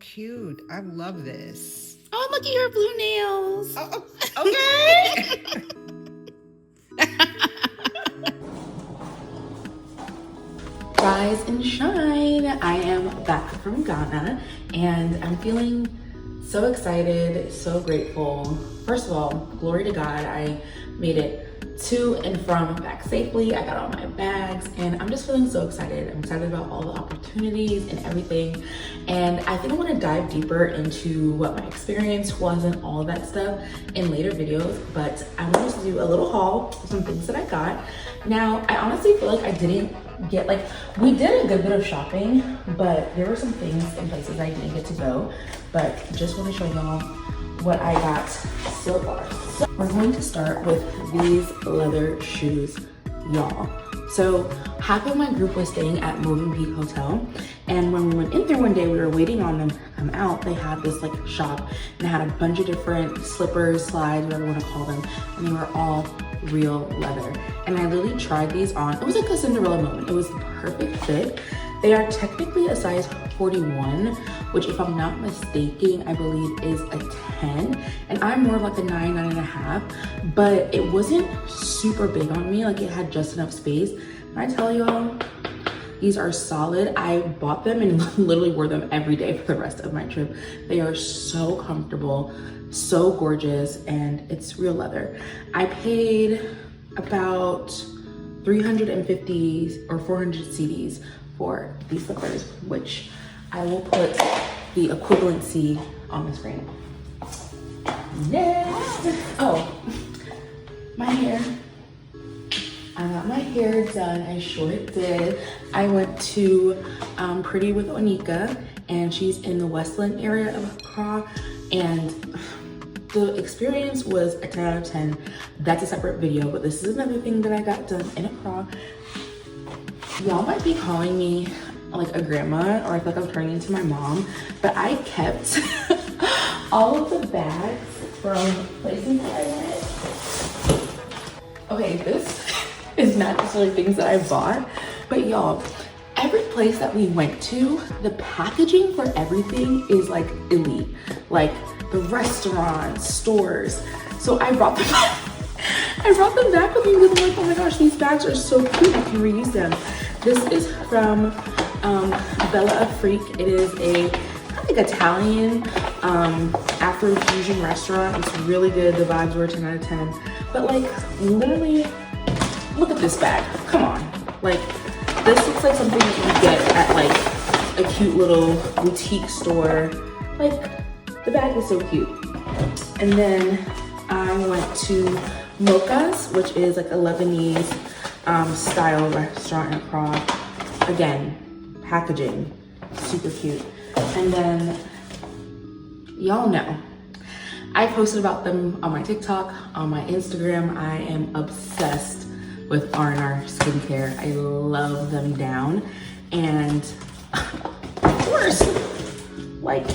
Cute. I love this. Oh, look at her blue nails. Okay. Rise and shine. I am back from Ghana and I'm feeling so excited, so grateful. First of all, glory to God, I made it to and from back safely. I got all my bags and I'm just feeling so excited. I'm excited about all the opportunities and everything. And I think I want to dive deeper into what my experience was and all of that stuff in later videos. But I wanted to do a little haul of some things that I got. Now, I honestly feel like I didn't get, like, we did a good bit of shopping, but there were some things and places I didn't get to go. But just want to show y'all what I got so far. So we're going to start with these leather shoes, y'all. So half of my group was staying at Moving Peak Hotel, and when we went in there one day, we were waiting on them to come out. They had this like shop and had a bunch of different slippers, slides, whatever you want to call them, and they were all real leather. And I literally tried these on. It was like a Cinderella moment. It was the perfect fit. They are technically a size 41, which if I'm not mistaken, I believe is a 10. And I'm more of like a 9, 9.5, but it wasn't super big on me. Like it had just enough space. And I tell y'all, these are solid. I bought them and literally wore them every day for the rest of my trip. They are so comfortable, so gorgeous, and it's real leather. I paid about 350 or 400 CDs for these slippers, which I will put the equivalency on the screen. Next, oh, my hair. I got my hair done, I sure did. I went to Pretty with Onika, and she's in the Westland area of Accra, and the experience was a 10 out of 10. That's a separate video, but this is another thing that I got done in Accra. Y'all might be calling me like a grandma, or I feel like I'm turning into my mom, but I kept all of the bags from places that I went. Okay, this is not necessarily things that I bought, but y'all, every place that we went to, the packaging for everything is like elite. Like the restaurants, stores. So I brought them back. I brought them back with me because I'm like, oh my gosh, these bags are so cute. I can reuse them. This is from Bella Afrique. It is a, I think, Italian Afro-fusion restaurant. It's really good. The vibes were 10 out of 10. But like, literally, look at this bag. Come on. Like, this looks like something that you get at like a cute little boutique store. Like, the bag is so cute. And then I went to Mocha's, which is like a Lebanese style restaurant in Prague. Again, packaging, super cute. And then, y'all know, I posted about them on my TikTok, on my Instagram. I am obsessed with R&R skincare. I love them down. And of course, like,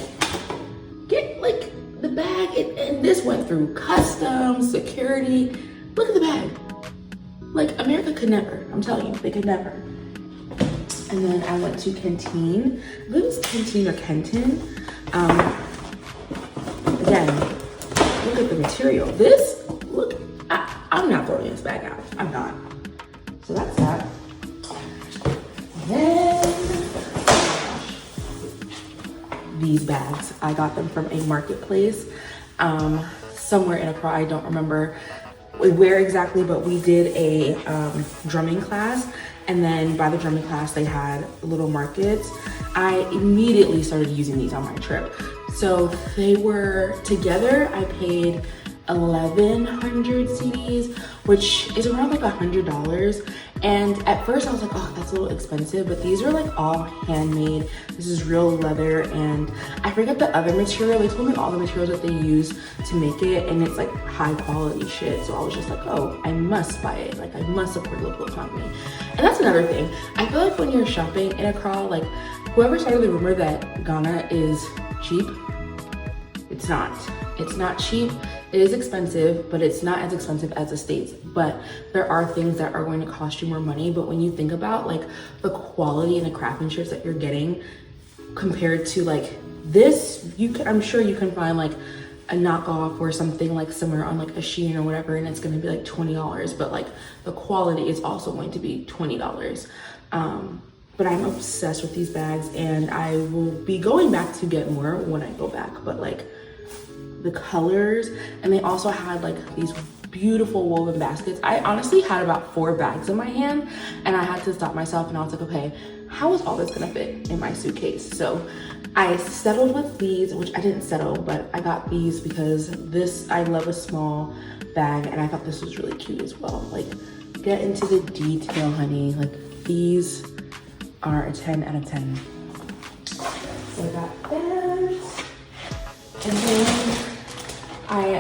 get like the bag, and this went through customs, security. Look at the bag. Like, America could never, I'm telling you, they could never. And then I went to Canteen. I believe it's Canteen or Kenton. Again, look at the material. This, look, I'm not throwing this bag out. I'm not. So that's that. And then, these bags, I got them from a marketplace somewhere in Accra. I don't remember where exactly, but we did a drumming class, and then by the drumming class they had little markets. I immediately started using these on my trip. So they were together, I paid 1,100 CDs, which is around like $100. And at first I was like, oh, that's a little expensive, but these are like all handmade. This is real leather, and I forget the other material. They told me all the materials that they use to make it, and it's like high quality shit. So I was just like, oh, I must buy it. Like, I must support the local economy. And that's another thing. I feel like when you're shopping in Accra, like, whoever started the rumor that Ghana is cheap, it's not. It's not cheap. It is expensive, but it's not as expensive as the States. But there are things that are going to cost you more money. But when you think about like the quality and the craftsmanship that you're getting compared to like This, I'm sure you can find like a knockoff or something like somewhere on like a Shein or whatever, and it's gonna be like $20, but like the quality is also going to be $20. But I'm obsessed with these bags, and I will be going back to get more when I go back. But like the colors, and they also had like these beautiful woven baskets. I honestly had about 4 bags in my hand, and I had to stop myself, and I was like, okay, how is all this gonna fit in my suitcase? So I settled with these, which I didn't settle, but I got these because I love a small bag, and I thought this was really cute as well. Like, get into the detail, honey. Like, these are a 10 out of 10. So I got that. And then I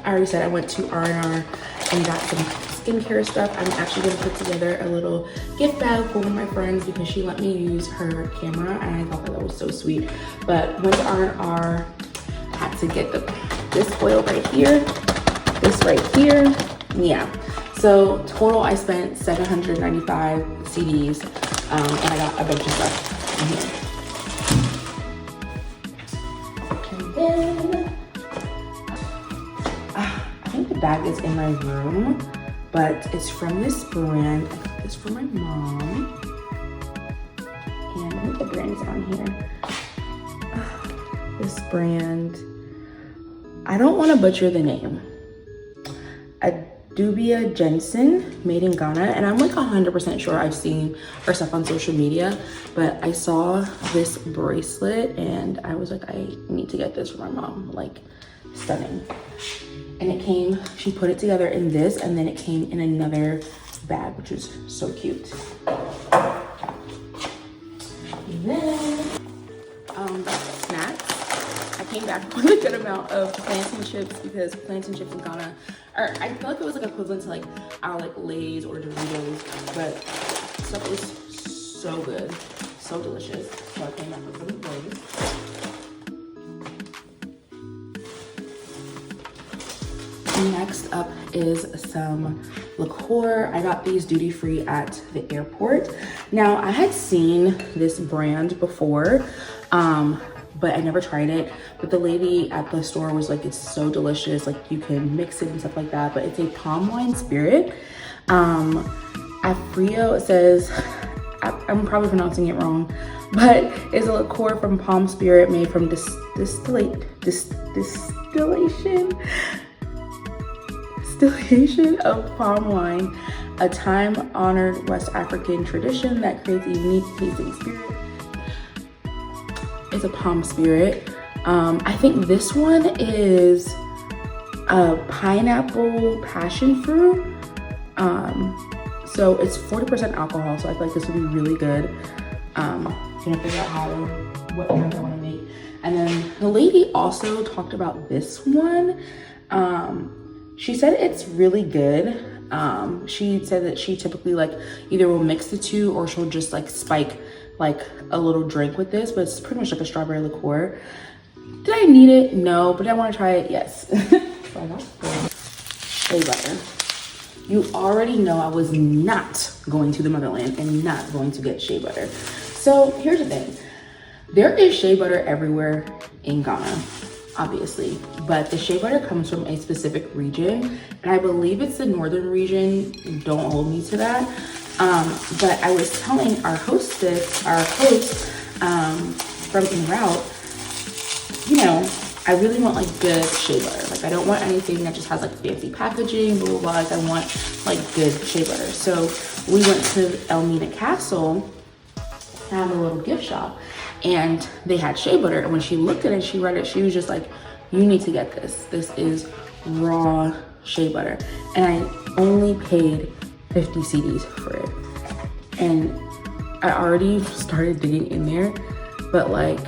already said I went to R&R and got some skincare stuff. I'm actually gonna put together a little gift bag for one of my friends because she let me use her camera, and I thought that was so sweet. But went to R&R, had to get this oil right here, this right here, yeah. So total I spent 795 CDs, and I got a bunch of stuff in here. And then, I think the bag is in my room, but it's from this brand. I got this for my mom. And I think the brand is on here. This brand, I don't want to butcher the name. Dubia Jensen, made in Ghana. And I'm like 100% sure I've seen her stuff on social media, but I saw this bracelet and I was like, I need to get this for my mom. Like, stunning. And it came, she put it together in this, and then it came in another bag, which is so cute. And then, snacks. I came back with a good amount of plantain chips because plantain chips in Ghana are, I feel like it was like equivalent to like our like Lay's or Doritos, but stuff is so good, so delicious. So I came back with some of those. Next up is some liqueur. I got these duty free at the airport. Now I had seen this brand before, but I never tried it. But the lady at the store was like, it's so delicious. Like, you can mix it and stuff like that. But it's a palm wine spirit. Afrio, it says, I'm probably pronouncing it wrong, but it's a liqueur from palm spirit made from distillation of palm wine, a time-honored West African tradition that creates a unique tasting spirit. It's a palm spirit. I think this one is a pineapple passion fruit. So it's 40% alcohol, so I feel like this would be really good. Gonna figure out what drink I want to make. And then the lady also talked about this one. She said it's really good. She said that she typically like either will mix the two or she'll just like spike like a little drink with this, but it's pretty much like a strawberry liqueur. Did I need it? No, but I want to try it. Yes. So I got shea butter. You already know I was not going to the motherland and not going to get shea butter. So here's the thing. There is shea butter everywhere in Ghana, obviously, but the shea butter comes from a specific region, and I believe it's the northern region. Don't hold me to that. But I was telling our host from En Route, you know, I really want like good shea butter. Like, I don't want anything that just has like fancy packaging, blah, blah, blah. Like, I want like good shea butter. So we went to Elmina Castle, had a little gift shop, and they had shea butter. And when she looked at it, she read it, she was just like, you need to get this. This is raw shea butter. And I only paid 50 CDs for it. And I already started digging in there, but like,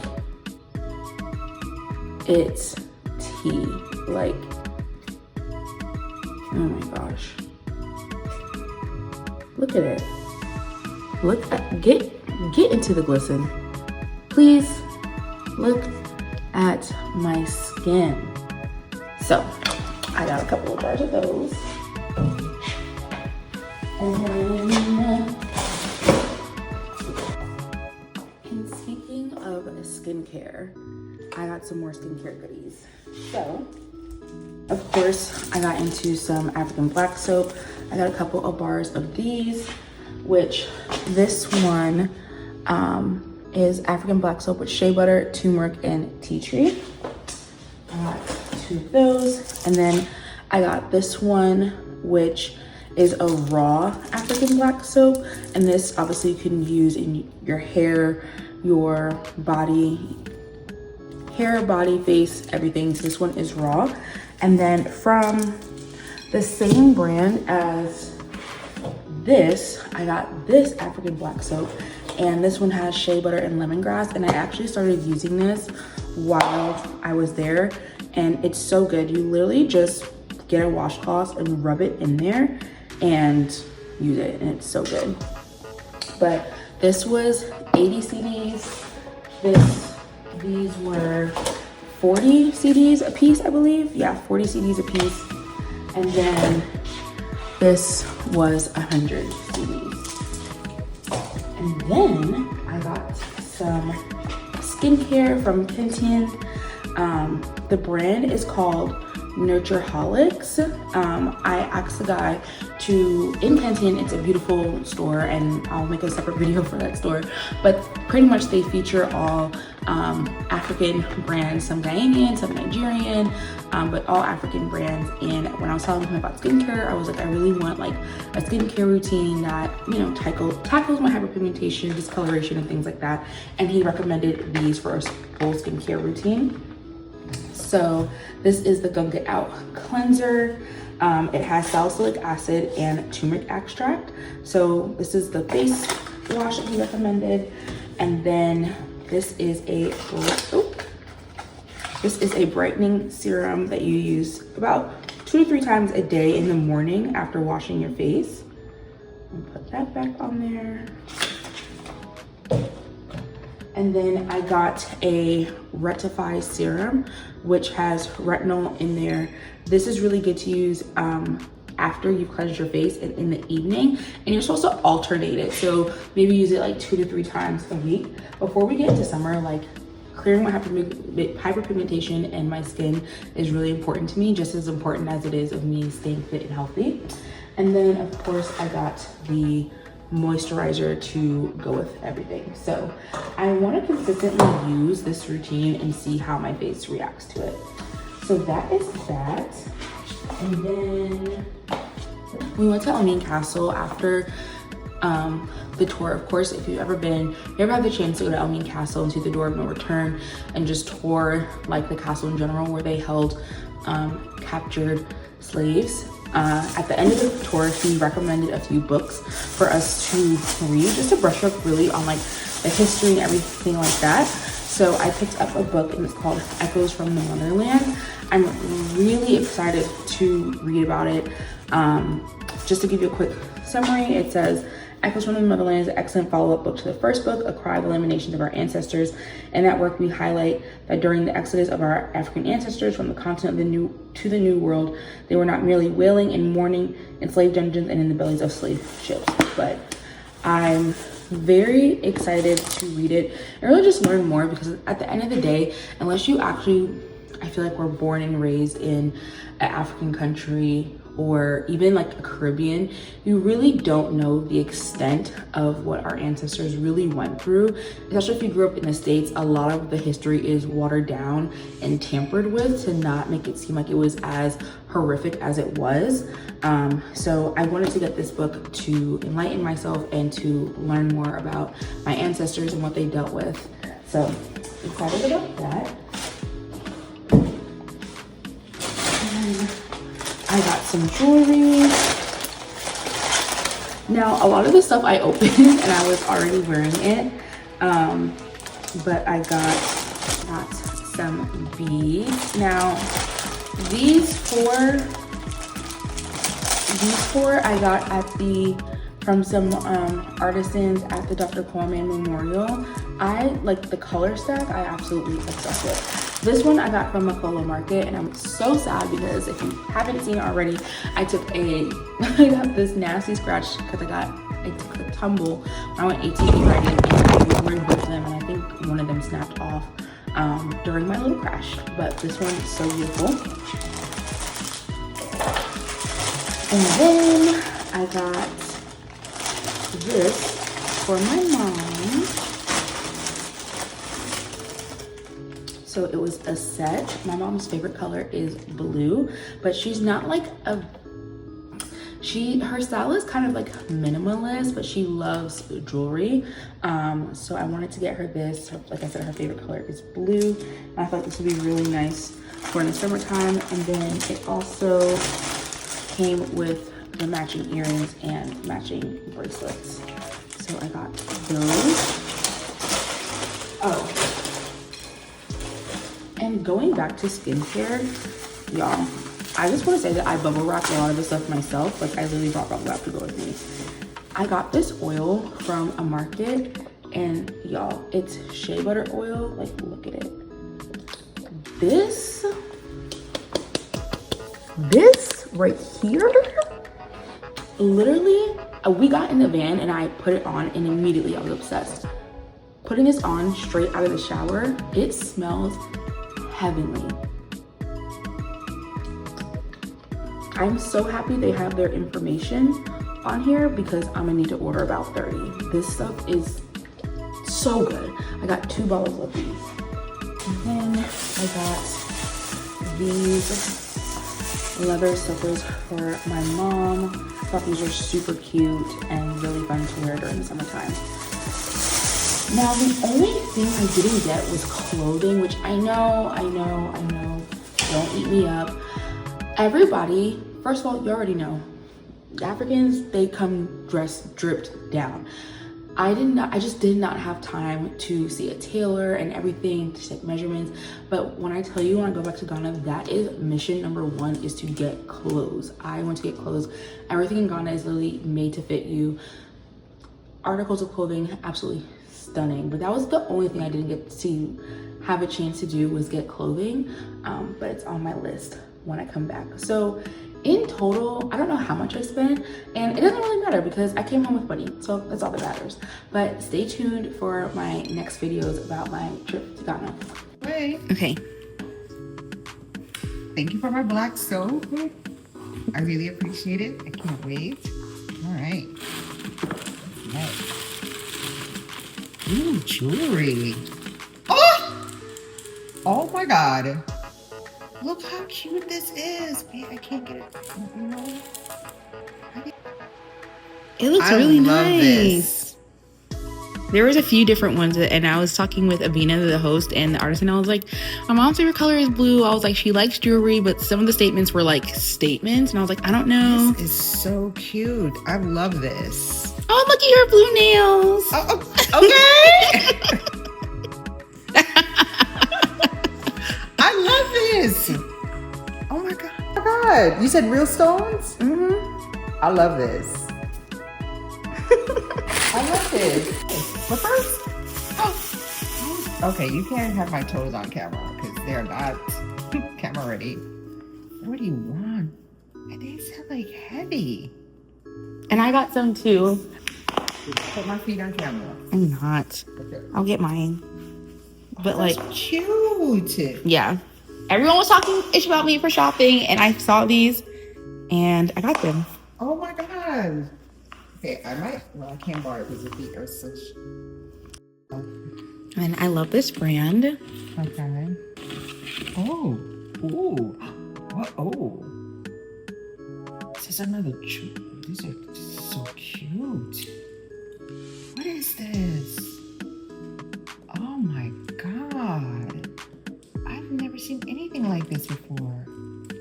it's tea. Like, oh my gosh. Look at it. Get into the glisten. Please look at my skin. So I got a couple of bars of those. And speaking of skincare. I got some more skincare goodies. So, of course, I got into some African black soap. I got a couple of bars of these, which this one is African black soap with shea butter, turmeric, and tea tree. I got 2 of those. And then I got this one, which is a raw African black soap. And this obviously you can use in your hair, your body, face, everything. So this one is raw. And then from the same brand as this, I got this African black soap. And this one has shea butter and lemongrass. And I actually started using this while I was there. And it's so good. You literally just get a washcloth and rub it in there and use it. And it's so good. But this was 80 CDs. These were 40 CDs a piece, I believe. Yeah, 40 CDs a piece. And then this was 100 CDs. And then I got some skincare from Pantene. The brand is called Nurtureholics. I asked the guy in Pantene, it's a beautiful store, and I'll make a separate video for that store, but pretty much they feature all African brands, some Ghanaian, some Nigerian, but all African brands. And when I was telling him about skincare, I was like, I really want like a skincare routine that, you know, tackles my hyperpigmentation, discoloration, and things like that. And he recommended these for a full skincare routine. So this is the Gunga Out Cleanser. It has salicylic acid and turmeric extract. So this is the face wash that he recommended. And then this is a brightening serum that you use about 2 to 3 times a day in the morning after washing your face. And put that back on there. And then I got a Retify serum, which has retinol in there. This is really good to use after you've cleansed your face and in the evening. And you're supposed to alternate it. So maybe use it like 2 to 3 times a week. Before we get into summer, like clearing my hyperpigmentation and my skin is really important to me, just as important as it is of me staying fit and healthy. And then of course I got the moisturizer to go with everything. So I want to consistently use this routine and see how my face reacts to it. So that is that. And then we went to Amin Castle after the tour. Of course, if you've ever had the chance to go to Amin Castle and see the Door of No Return and just tour like the castle in general, where they held captured slaves. At the end of the tour, he recommended a few books for us to read, just to brush up really on like the history and everything like that. So I picked up a book and it's called Echoes from the Motherland. I'm really excited to read about it. Just to give you a quick summary, it says, Echoes from the Motherland is an excellent follow-up book to the first book, A Cry of Eliminations of Our Ancestors. In that work, we highlight that during the exodus of our African ancestors from the continent to the New World, they were not merely wailing and mourning in slave dungeons and in the bellies of slave ships. But I'm very excited to read it and really just learn more, because at the end of the day, unless you actually, I feel like we're born and raised in an African country or even like a Caribbean, you really don't know the extent of what our ancestors really went through. Especially if you grew up in the States, a lot of the history is watered down and tampered with to not make it seem like it was as horrific as it was. So I wanted to get this book to enlighten myself and to learn more about my ancestors and what they dealt with. So excited about that. I got some jewelry. Now, a lot of the stuff I opened and I was already wearing it, but I got some beads. Now, these four I got from some artisans at the Dr. Kwame Memorial. I like the color stack, I absolutely obsessed with. This one I got from Makola Market, and I'm so sad because if you haven't seen it already, I got this nasty scratch because I got I took a tumble. I went ATV riding and I was wearing both of them, and I think one of them snapped off during my little crash. But this one is so beautiful. And then I got this for my mom. So it was a set. My mom's favorite color is blue, but she's not like her style is kind of like minimalist, but she loves jewelry. So I wanted to get her this. Like I said, her favorite color is blue. And I thought this would be really nice for in the summertime. And then it also came with the matching earrings and matching bracelets. So I got those. Oh. And going back to skincare, y'all, I just want to say that I bubble wrapped a lot of this stuff myself. Like, I literally brought bubble wrap to go with me. I got this oil from a market, and y'all, it's shea butter oil. Like, look at it. This right here, literally, we got in the van and I put it on and immediately I was obsessed. Putting this on straight out of the shower, it smells heavenly. I'm so happy they have their information on here because I'm gonna need to order about 30. This stuff is so good. I got 2 bottles of these. And then I got these leather slippers for my mom. I thought these were super cute and really fun to wear during the summertime. Now, the only thing I didn't get was clothing, which I know, don't eat me up. Everybody, first of all, you already know, the Africans, they come dressed, dripped down. I just did not have time to see a tailor and everything to take measurements. But when I tell you, when I go back to Ghana, that is mission number 1, is to get clothes. I want to get clothes. Everything in Ghana is literally made to fit you. Articles of clothing, absolutely stunning. But that was the only thing I didn't get to have a chance to do, was get clothing. But it's on my list when I come back. So in total, I don't know how much I spent, and it doesn't really matter because I came home with money, so that's all that matters. But stay tuned for my next videos about my trip to Ghana. Wait. Okay. Thank you for my black soap. I really appreciate it. I can't wait. All right. Next. Ooh, jewelry. Oh my God. Look how cute this is. Wait, I can't get it. You know? It looks really nice. There was a few different ones, and I was talking with Avina, the host and the artist, and I was like, my mom's favorite color is blue. I was like, she likes jewelry, but some of the statements were like statements, and I was like, I don't know. This is so cute. I love this. Oh, look at your blue nails. Okay. I love this. Oh my God. Oh my God. You said real stones? Mm-hmm. I love this. I love this. Slippers? Oh. Okay, you can't have my toes on camera because they're not camera ready. What do you want? They sound like heavy. And I got some too. Put my feet on camera. I'm not. Okay. I'll get mine. But That's like, cute. yeah. Everyone was talking ish about me for shopping, and I saw these and I got them. Oh my God. Okay, I can't borrow it because the feet are such. And I love this brand. Okay. Oh. Ooh. What? Oh. This is another. These are so cute. What is this? Oh my God. I've never seen anything like this before.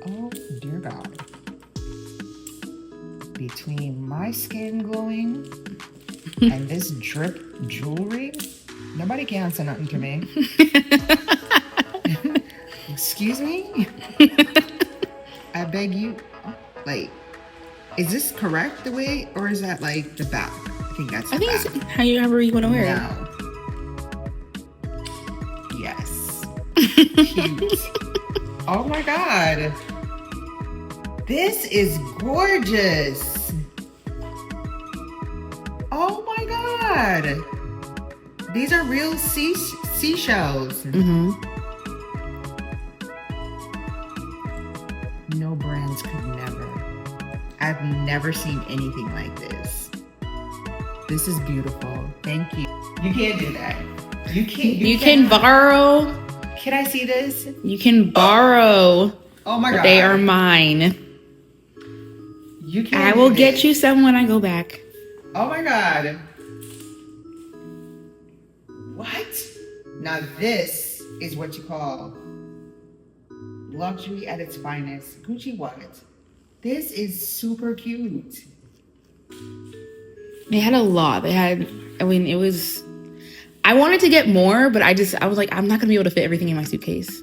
Oh dear God. Between my skin glowing and this drip jewelry, nobody can say nothing to me. Excuse me? I beg you. Like, is this correct the way, or is that like the back? I think that's the back. It's however you want to wear it. Yes. Cute. Oh my God. This is gorgeous. Oh my God. These are real seashells. Mm-hmm. No brands could never. I've never seen anything like this. This is beautiful. Thank you. You can't do that. You can't. You can borrow. Can I see this? You can borrow. Oh my God. They are mine. You can't. I will get you some when I go back. Oh my God. What? Now this is what you call luxury at its finest. Gucci what? This is super cute. They had a lot. It was, I wanted to get more, but I was like, I'm not going to be able to fit everything in my suitcase.